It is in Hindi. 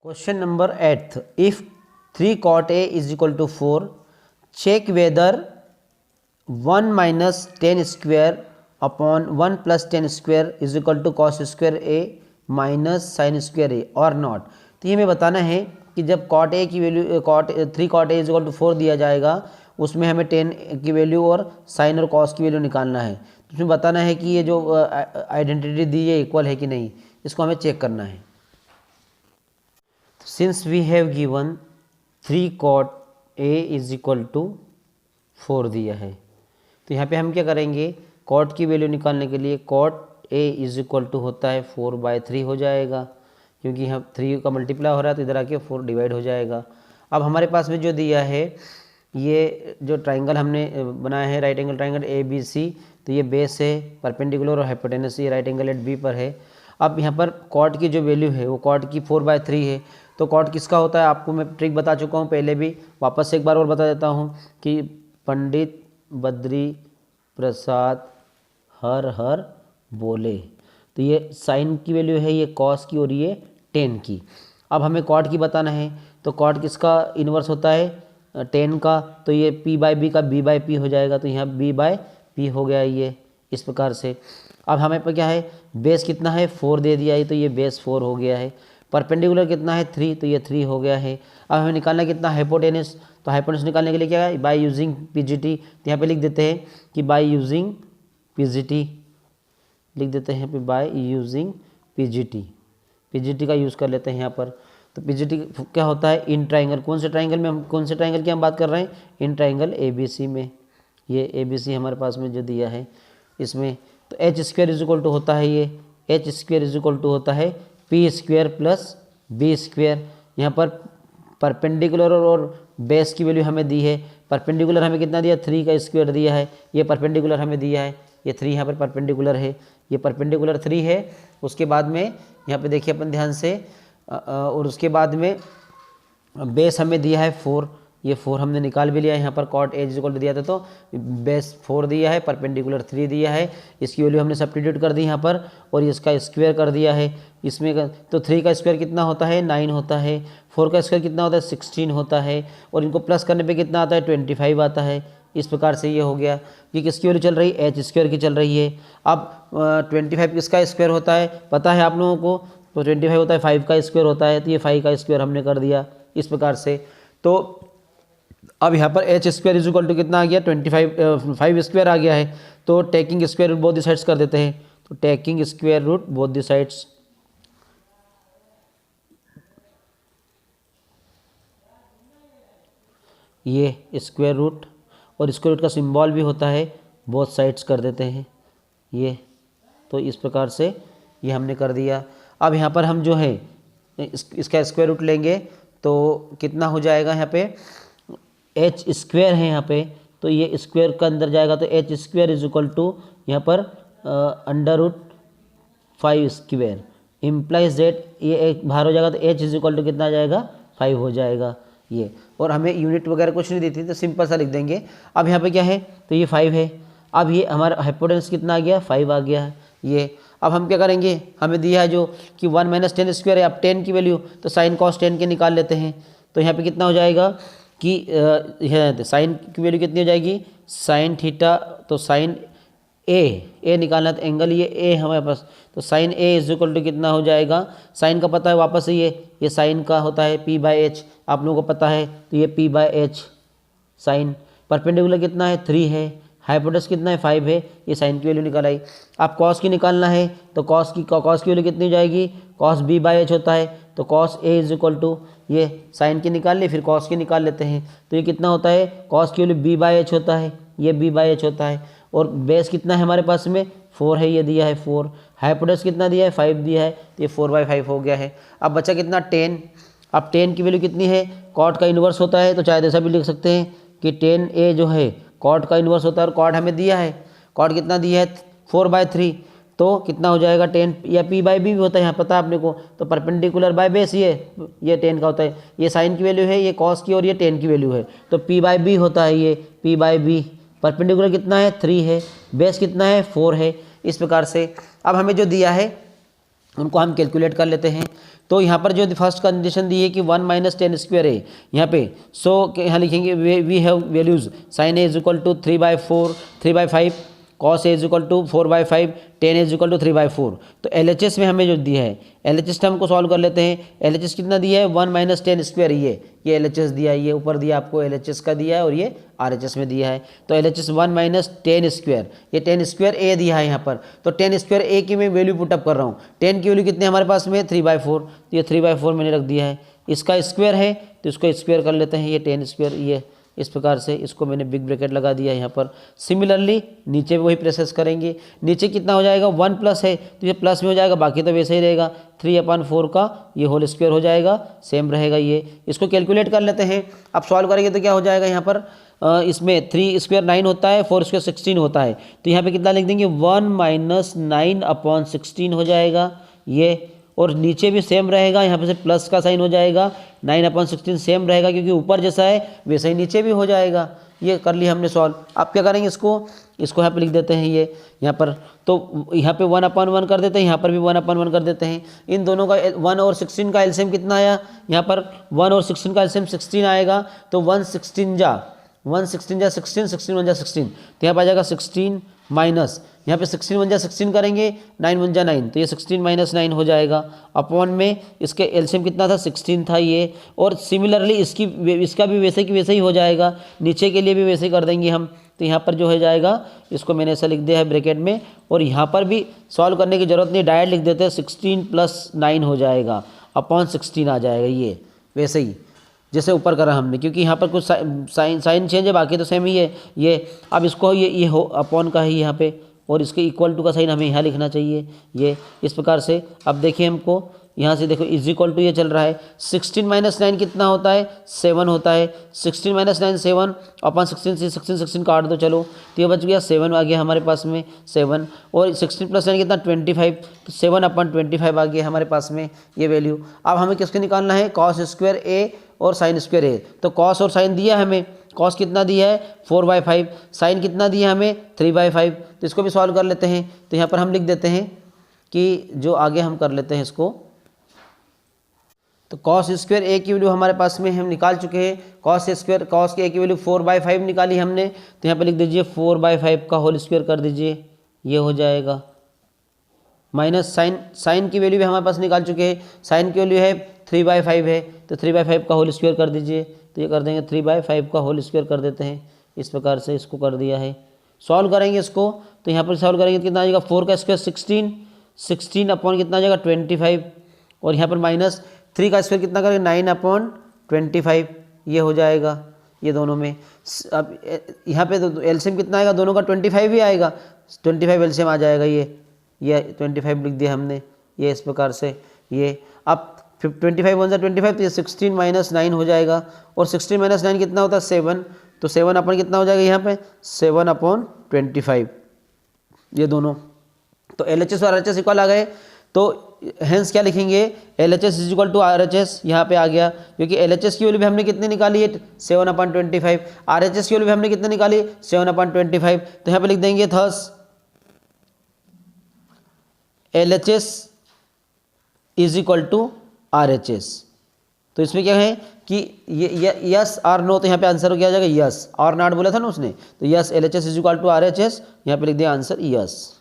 Question number 8, if 3 cot a is equal to 4, check whether 1 minus 10 square upon 1 plus 10 square is equal to cos square a minus sin square a or not। तो ये हमें बताना है कि जब cot a की value three cot a is equal to 4 दिया जाएगा, उसमें हमें 10 की वैल्यू और sin और cos की वैल्यू निकालना है। तो उसमें बताना है कि ये जो आइडेंटिटी दी है इक्वल है कि नहीं, इसको हमें चेक करना है। Since we have given 3 cot a is equal to 4 दिया है, तो यहाँ पे हम क्या करेंगे, cot की वैल्यू निकालने के लिए cot a is equal to होता है 4/3 हो जाएगा, क्योंकि हम 3 का मल्टीप्लाई हो रहा है तो इधर आके 4 डिवाइड हो जाएगा। अब हमारे पास में जो दिया है, ये जो ट्राइंगल हमने बनाया है right angle triangle A B C, तो ये बेस है, परपेंडिकुलर और हाइपोटेनस ये राइट एंगल एट बी पर है। अब यहाँ पर कॉट की जो वैल्यू है वो कॉट की 4/3 है, तो कॉट किसका होता है आपको मैं ट्रिक बता चुका हूँ पहले भी, वापस से एक बार और बता देता हूँ कि पंडित बद्री प्रसाद हर हर बोले, तो ये साइन की वैल्यू है, ये कॉस की और ये टेन की। अब हमें कॉट की बताना है, तो कॉट किसका इन्वर्स होता है 10 का, तो ये p/b का b/p हो जाएगा, तो यहाँ b/p हो गया ये इस प्रकार से। अब हमें पर क्या है, बेस कितना है 4 दे दिया है, तो ये बेस 4 हो गया है। परपेंडिकुलर कितना है 3, तो ये 3 हो गया है। अब हमें निकालना कितना हाइपोटेनस, तो हाइपोटेनस निकालने के लिए क्या है, बाय यूजिंग पीजीटी, तो यहाँ पे लिख देते हैं कि बाय यूजिंग पीजीटी, लिख देते हैं यहाँ पे बाय यूजिंग पीजीटी, पीजीटी का यूज़ कर लेते हैं यहाँ पर। तो पीजीटी क्या होता है, इन ट्राइंगल, कौन से ट्राइंगल में हम कौन से ट्राइंगल की हम बात कर रहे हैं, इन ट्राइंगल एबीसी में, ये एबीसी हमारे पास में जो दिया है इसमें, तो H square is equal to होता है, ये H square is equal to होता है P square plus B square. यहाँ पर परपेंडिकुलर और बेस की वैल्यू हमें दी है, परपेंडिकुलर हमें कितना दिया 3 का स्क्वायर दिया है, ये परपेंडिकुलर हमें दिया है, ये 3 यहाँ पर परपेंडिकुलर है, ये परपेंडिकुलर 3 है। उसके बाद में यहाँ पे देखिए अपन ध्यान से, और उसके बाद में बेस हमें दिया है 4, ये 4 हमने निकाल भी लिया है, यहाँ पर कॉट एज इक्वल दिया था तो बेस 4 दिया है, परपेंडिकुलर 3 दिया है, इसकी वैल्यू हमने सब्स्टिट्यूट कर दी यहाँ पर, और इसका स्क्वायर कर दिया है इसमें, तो 3 का स्क्वायर कितना होता है 9 होता है, 4 का स्क्वायर कितना होता है 16 होता है, और इनको प्लस करने पे कितना आता है 25 आता है। इस प्रकार से ये हो गया, ये किसकी वैल्यू चल रही है, एच स्क्वायर की चल रही है। अब 25 किसका स्क्वायर होता है पता है आप लोगों को, तो 25 होता है 5 का स्क्वायर होता है, तो ये 5 का स्क्वायर हमने कर दिया इस प्रकार से। तो अब यहाँ पर H square is equal to कितना आ गया 5 स्क्वायर आ गया है, तो taking square root both the sides कर देते हैं, तो taking square root both the sides, ये स्क्वायर रूट और स्क्वायर रूट का सिंबल भी होता है, बोथ साइड्स कर देते हैं ये, तो इस प्रकार से ये हमने कर दिया। अब यहाँ पर हम जो है इसका स्क्वायर रूट लेंगे तो कितना हो जाएगा, यहाँ पे एच स्क्वायर है यहाँ पे, तो ये स्क्वायर का अंदर जाएगा, तो H square is equal to यहाँ पर √5 स्क्वायर इम्प्लाइज दैट, ये एक बाहर हो जाएगा, तो एच इज इक्वल टू कितना आ जाएगा 5 हो जाएगा ये। और हमें यूनिट वगैरह कुछ नहीं देती तो सिंपल सा लिख देंगे। अब यहाँ पे क्या है, तो ये 5 है, अब ये हमारा हाइपोटेनस कितना आ गया 5 आ गया है ये। अब हम क्या करेंगे, हमें दिया है जो कि 1 - 10 स्क्वायर है, अब 10 की वैल्यू तो साइन कॉस 10 के निकाल लेते हैं, तो यहाँ पे कितना हो जाएगा कि साइन की वैल्यू कितनी हो जाएगी साइन थीटा, तो साइन ए निकालना, तो एंगल ये ए हमारे पास, तो sine A is equal to कितना हो जाएगा, साइन का पता है वापस से ये साइन का होता है p/h, आप लोगों को पता है, तो ये p/h साइन। परपेंडिकुलर कितना है 3 है, हाइपोटेनस कितना है 5 है, ये साइन की वैल्यू निकाल आई। आप कॉस की निकालना है, तो कॉस की वैल्यू कितनी हो जाएगी, कॉस b/h होता है, तो cos a is equal to ये साइन की निकाल ली, फिर कॉस की निकाल लेते हैं, तो ये कितना होता है, कॉस की वैल्यू b/h होता है, ये b/h होता है, और बेस कितना है हमारे पास में 4 है, ये दिया है 4, हाइपोटेनस कितना दिया है 5 दिया है, तो ये 4/5 हो गया है। अब बचा कितना 10, अब 10 की वैल्यु कितनी है, कॉट का इन्वर्स होता है, तो चाहे ऐसा भी लिख सकते हैं कि 10a जो है कॉट का इन्वर्स होता है, और कॉट हमें दिया है, कॉट कितना दिया है 4/3, तो कितना हो जाएगा 10, या p/b भी होता है यहाँ पता है अपने को, तो परपेंडिकुलर बाय बेस ये 10 का होता है, ये साइन की वैल्यू है, ये कॉस की और ये 10 की वैल्यू है, तो p/b होता है ये p/b। परपेंडिकुलर कितना है 3 है, बेस कितना है 4 है, इस प्रकार से। अब हमें जो दिया है उनको हम कैलकुलेट कर लेते हैं। तो यहाँ पर जो फर्स्ट कंडीशन दी है कि 1 माइनस टेन स्क्वायर है यहाँ पे, सो यहाँ लिखेंगे we have values sine A is equal to 3/4 3/5, cos A is equal to 4/5, tan is equal to 3/4। तो LHS में हमें जो दिया है, LHS टर्म को सॉल्व कर लेते हैं। LHS कितना दिया है 1 माइनस टेन स्क्वायर, ये LHS दिया है, ये ऊपर दिया आपको LHS का दिया है और ये RHS में दिया है। तो LHS 1 माइनस टेन स्क्वायर, ये टेन स्क्वायर ए दिया है यहाँ पर। तो टेन स्क्वायर ए की मैं वैल्यू पुटअप कर रहा हूँ। टेन की वैल्यू कितनी हमारे पास में 3/4, तो ये 3/4 मैंने रख दिया है। इसका स्क्वायर है तो इसको स्क्वायर कर लेते हैं, ये टेन स्क्वायर, ये इस प्रकार से इसको मैंने बिग ब्रैकेट लगा दिया यहाँ पर। सिमिलरली नीचे भी वही प्रोसेस करेंगे। नीचे कितना हो जाएगा 1 प्लस है तो ये प्लस में हो जाएगा, बाकी तो वैसे ही रहेगा। 3/4 का ये होल स्क्वायर हो जाएगा, सेम रहेगा ये। इसको कैलकुलेट कर लेते हैं। अब सॉल्व करेंगे तो क्या हो जाएगा यहाँ पर, इसमें 3 स्क्वायर 9 होता है, 4 स्क्वायर 16 होता है। तो यहाँ पे कितना लिख देंगे 1 माइनस 9/16 हो जाएगा ये। और नीचे भी सेम रहेगा, यहाँ पे से प्लस का साइन हो जाएगा, 9/16 सेम रहेगा क्योंकि ऊपर जैसा है वैसा ही नीचे भी हो जाएगा। ये कर लिया हमने सॉल्व। अब क्या करेंगे, इसको यहाँ पे लिख देते हैं ये यहाँ पर। तो यहाँ पे 1/1 कर देते हैं, यहाँ पर भी 1/1 कर देते हैं। इन दोनों का 1 और 16 का एलसीएम कितना आया, यहाँ पर 1 और 16 का एलसीएम 16 आएगा। तो 1 16 जा 16 16 1 जा 16, तो यहाँ पर आ जाएगा 16 माइनस, यहाँ पे 16 1 जा 16 करेंगे, 9 1 जा 9, तो ये 16 माइनस 9 हो जाएगा। अपॉन में इसके एलसीएम कितना था 16 था ये। और सिमिलरली इसका भी वैसे की वैसे ही हो जाएगा, नीचे के लिए भी वैसे ही कर देंगे हम। तो यहाँ पर जो हो जाएगा, इसको मैंने ऐसा लिख दिया है ब्रैकेट में। और यहाँ पर भी सॉल्व करने की जरूरत नहीं, डायरेक्ट लिख देते हैं, 16 + 9 हो जाएगा, अपॉन 16 आ जाएगा, ये वैसे ही जैसे ऊपर करा हमने, क्योंकि यहाँ पर कुछ साइन चेंज है, बाकी तो सेम ही है ये। अब इसको ये हो अपॉन का ही यहाँ पे, और इसके इक्वल टू का साइन हमें यहाँ लिखना चाहिए, ये इस प्रकार से। अब देखिए हमको यहाँ से देखो इज इक्वल टू ये चल रहा है, 16 माइनस 9 कितना होता है 7 होता है। 16 माइनस 9 7, अपॉन 16 से 16 काट दो चलो, तो ये बच गया 7 आ गया हमारे पास में 7। और 16 + 9 कितना 25, तो 7/25 आ गया हमारे पास में ये वैल्यू। अब हमें किसके निकालना है, कॉस स्क्वायर ए और साइन स्क्वायर ए। तो कॉस और साइन दिया हमें, कॉस कितना दिया है 4/5, साइन कितना दिया है हमें 3/5। तो इसको भी सॉल्व कर लेते हैं। तो यहाँ पर हम लिख देते हैं कि जो आगे हम कर लेते हैं इसको। तो कॉस स्क्वायर ए की वैल्यू हमारे पास में हम निकाल चुके हैं। कॉस के ए की वैल्यू 4/5 निकाली हमने। तो यहाँ पर लिख दीजिए 4/5 का होल स्क्वायर कर दीजिए, ये हो जाएगा। माइनस साइन की वैल्यू भी हमारे पास निकाल चुके हैं। साइन की वैल्यू है 3/5 है, तो 3/5 का होल स्क्वायर कर दीजिए। तो ये कर देंगे 3/5 का होल स्क्वायर कर देते हैं, इस प्रकार से इसको कर दिया है। सॉल्व करेंगे इसको, तो यहाँ पर सॉल्व करेंगे तो कितना आ जाएगा 4 का स्क्वायर 16 अपॉन कितना आ जाएगा 25, और यहाँ पर माइनस 3 का स्क्वायर कितना करेंगे 9/25, ये हो जाएगा ये दोनों में। अब यहाँ पे तो एलसीएम कितना आएगा, दोनों का 25 ही आएगा, 25 एलसीएम आ जाएगा ये 25 लिख दिया हमने, ये इस प्रकार से ये। अब 25 1 × 25, तो ये 16 माइनस 9 हो जाएगा। और 16 माइनस 9 कितना होता है 7, तो 7 अपन कितना हो जाएगा यहाँ पे 7/25, ये दोनों। तो LHS और RHS इक्वल आ गए। तो हेंस क्या लिखेंगे, LHS is equal to RHS, यहाँ पे आ गया, क्योंकि LHS की वैल्यू भी हमने कितनी निकाली है 7/25, RHS की वैल्यू भी हमने कितनी निकाली 7/25। तो यहाँ पे लिख देंगे thus LHS is equal to RHS। तो इसमें क्या है कि ये यस और नो, तो यहाँ पे आंसर क्या आ जाएगा यस, और नॉट बोला था ना उसने, तो yes LHS is equal to RHS, यहाँ पे लिख दिया आंसर यस।